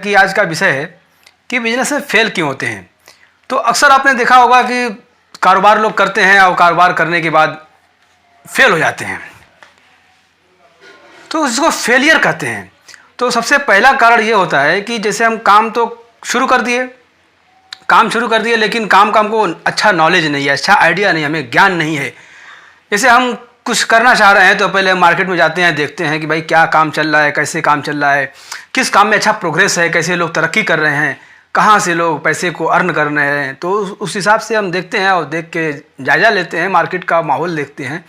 कि आज का विषय है कि बिजनेस में फेल क्यों होते हैं। तो अक्सर आपने देखा होगा कि कारोबार लोग करते हैं और कारोबार करने के बाद फेल हो जाते हैं, तो इसको फेलियर कहते हैं। तो सबसे पहला कारण ये होता है कि जैसे हम काम तो शुरू कर दिए लेकिन काम को अच्छा नॉलेज नहीं है, अच्छा आइडिया नहीं, हमें ज्ञान नहीं है। जैसे हम कुछ करना चाह रहे हैं तो पहले मार्केट में जाते हैं, देखते हैं कि भाई क्या काम चल रहा है, कैसे काम चल रहा है, किस काम में अच्छा प्रोग्रेस है, कैसे लोग तरक्की कर रहे हैं, कहाँ से लोग पैसे को अर्न कर रहे हैं। तो उस हिसाब से हम देखते हैं और देख के जायज़ा लेते हैं, मार्केट का माहौल देखते हैं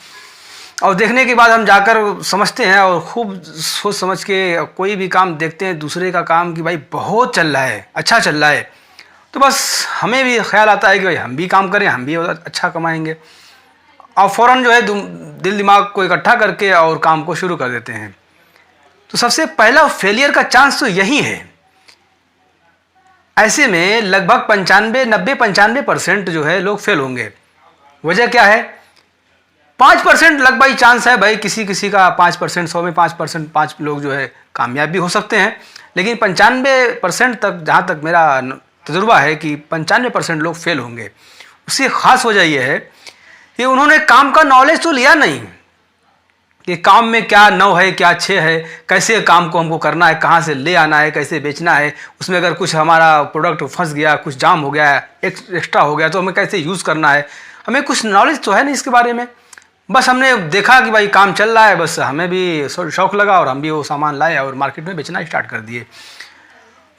और देखने के बाद हम जाकर समझते हैं और खूब सोच समझ के कोई भी काम देखते हैं दूसरे का काम कि भाई बहुत चल रहा है, अच्छा चल रहा है, तो बस हमें भी ख्याल आता है कि भाई हम भी काम करें, हम भी अच्छा कमाएंगे और फ़ौरन जो है दिल दिमाग को इकट्ठा करके और काम को शुरू कर देते हैं। तो सबसे पहला फेलियर का चांस तो यही है। ऐसे में लगभग 90-95% जो है लोग फेल होंगे। वजह क्या है? 5% लगभग चांस है भाई, किसी का 5%, 100 में 5%, 5 लोग जो है कामयाब भी हो सकते हैं, लेकिन 95% तक जहाँ तक मेरा तजुर्बा है कि 95% लोग फेल होंगे। उसकी ख़ास वजह यह है कि उन्होंने काम का नॉलेज तो लिया नहीं कि काम में क्या 9 है, क्या 6 है, कैसे काम को हमको करना है, कहाँ से ले आना है, कैसे बेचना है, उसमें अगर कुछ हमारा प्रोडक्ट फंस गया, कुछ जाम हो गया, एक्स्ट्रा हो गया तो हमें कैसे यूज़ करना है, हमें कुछ नॉलेज तो है नहीं इसके बारे में। बस हमने देखा कि भाई काम चल रहा है, बस हमें भी शौक़ लगा और हम भी वो सामान लाए और मार्केट में बेचना स्टार्ट कर दिए।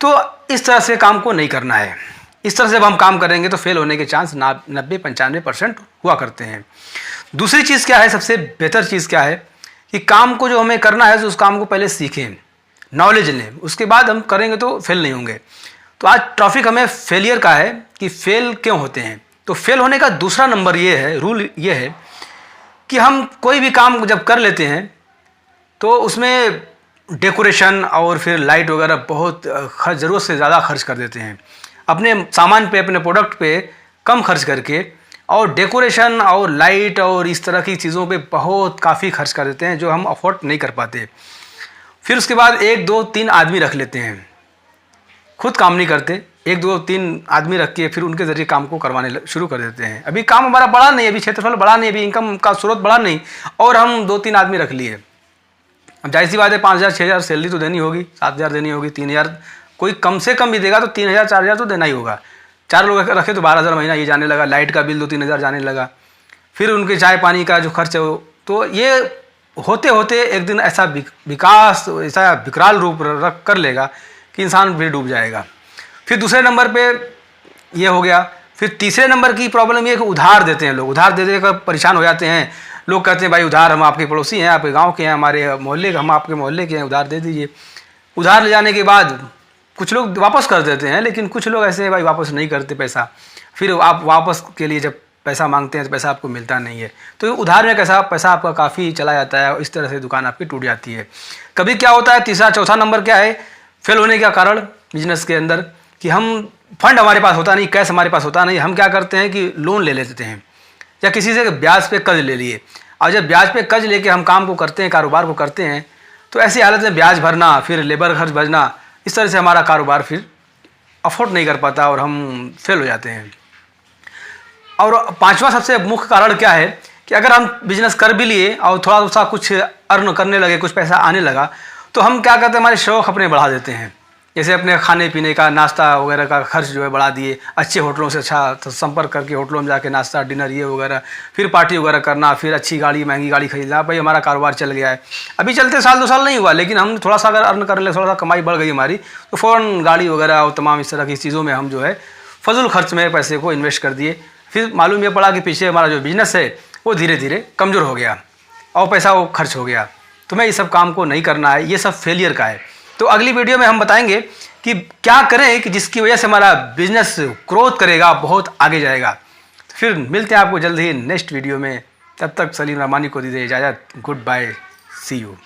तो इस तरह से काम को नहीं करना है। इस तरह से जब हम काम करेंगे तो फेल होने के चांस 90-95% हुआ करते हैं। दूसरी चीज़ क्या है, सबसे बेहतर चीज़ क्या है कि काम को जो हमें करना है तो उस काम को पहले सीखें, नॉलेज लें, उसके बाद हम करेंगे तो फेल नहीं होंगे। तो आज टॉपिक हमें फेलियर का है कि फेल क्यों होते हैं। तो फेल होने का दूसरा नंबर ये है, रूल ये है कि हम कोई भी काम जब कर लेते हैं तो उसमें डेकोरेशन और फिर लाइट वगैरह बहुत ज़रूरत से ज़्यादा खर्च कर देते हैं, अपने सामान पे, अपने प्रोडक्ट पे कम खर्च करके, और डेकोरेशन और लाइट और इस तरह की चीज़ों पे बहुत काफ़ी खर्च कर देते हैं जो हम अफोर्ड नहीं कर पाते। फिर उसके बाद 1, 2, 3 आदमी रख लेते हैं, खुद काम नहीं करते, 1, 2, 3 आदमी रख के फिर उनके ज़रिए काम को करवाने शुरू कर देते हैं। अभी काम हमारा बड़ा नहीं, अभी क्षेत्रफल बड़ा नहीं, अभी इनकम का स्रोत बड़ा नहीं, और हम 2-3 आदमी रख लिए। अब जाहिर सी बात है 5,000 6,000 सैलरी तो देनी होगी, 7,000 देनी होगी, 3,000, कोई कम से कम भी देगा तो 3,000 4,000 तो देना ही होगा। 4 लोग रखे तो 12,000 महीना ये जाने लगा, लाइट का बिल 2-3 हज़ार जाने लगा, फिर उनके चाय पानी का जो खर्च है वो, तो ये होते होते एक दिन ऐसा विकराल रूप रख कर लेगा कि इंसान भी डूब जाएगा। फिर दूसरे नंबर पे ये हो गया। फिर तीसरे नंबर की प्रॉब्लम ये है कि उधार देते हैं लोग, उधार दे देकर परेशान हो जाते हैं। लोग कहते हैं भाई उधार, हम आपके पड़ोसी हैं, आपके गांव के हैं, हमारे मोहल्ले के, हम आपके मोहल्ले के हैं, उधार दे दीजिए। उधार ले जाने के बाद कुछ लोग वापस कर देते हैं, लेकिन कुछ लोग ऐसे हैं भाई वापस नहीं करते पैसा। फिर आप वापस के लिए जब पैसा मांगते हैं तो पैसा आपको मिलता नहीं है, तो उधार में कैसा पैसा आपका काफ़ी चला जाता है और इस तरह से दुकान आपकी टूट जाती है। कभी क्या होता है, तीसरा चौथा नंबर क्या है फेल होने का कारण बिजनेस के अंदर, कि हम फंड हमारे पास होता नहीं, कैश हमारे पास होता नहीं, हम क्या करते हैं कि लोन ले लेते हैं या किसी से ब्याज पे कर्ज ले लिए, और जब ब्याज पे कर्ज लेके हम काम को करते हैं, कारोबार को करते हैं, तो ऐसी हालत में ब्याज भरना, फिर लेबर खर्च भरना, इस तरह से हमारा कारोबार फिर अफोर्ड नहीं कर पाता और हम फेल हो जाते हैं। और पांचवा सबसे मुख्य कारण क्या है कि अगर हम बिजनेस कर भी लिए और थोड़ा सा कुछ अर्न करने लगे, कुछ पैसा आने लगा, तो हम क्या करते हैं, हमारे शौक़ अपने बढ़ा देते हैं। जैसे अपने खाने पीने का, नाश्ता वगैरह का खर्च जो है बढ़ा दिए, अच्छे होटलों से अच्छा संपर्क करके होटलों में जाके नाश्ता डिनर ये वगैरह, फिर पार्टी वगैरह करना, फिर अच्छी गाड़ी, महंगी गाड़ी खरीदना, भाई हमारा कारोबार चल गया है। अभी चलते 1-2 साल नहीं हुआ, लेकिन हम थोड़ा सा अगर अर्न कर ले, थोड़ा सा कमाई बढ़ गई हमारी, तो फ़ौरन गाड़ी वगैरह और तमाम इस तरह की चीज़ों में हम जो है फजूल खर्च में पैसे को इन्वेस्ट कर दिए। फिर मालूम ये पड़ा कि पीछे हमारा जो बिजनेस है वो धीरे धीरे कमज़ोर हो गया और पैसा वो खर्च हो गया। तो मैं ये सब काम को नहीं करना है, ये सब फेलियर का है। तो अगली वीडियो में हम बताएंगे कि क्या करें कि जिसकी वजह से हमारा बिजनेस ग्रोथ करेगा, बहुत आगे जाएगा। तो फिर मिलते हैं आपको जल्द ही नेक्स्ट वीडियो में। तब तक सलीम रहमानी को दीजिए इजाज़त। Goodbye, see you.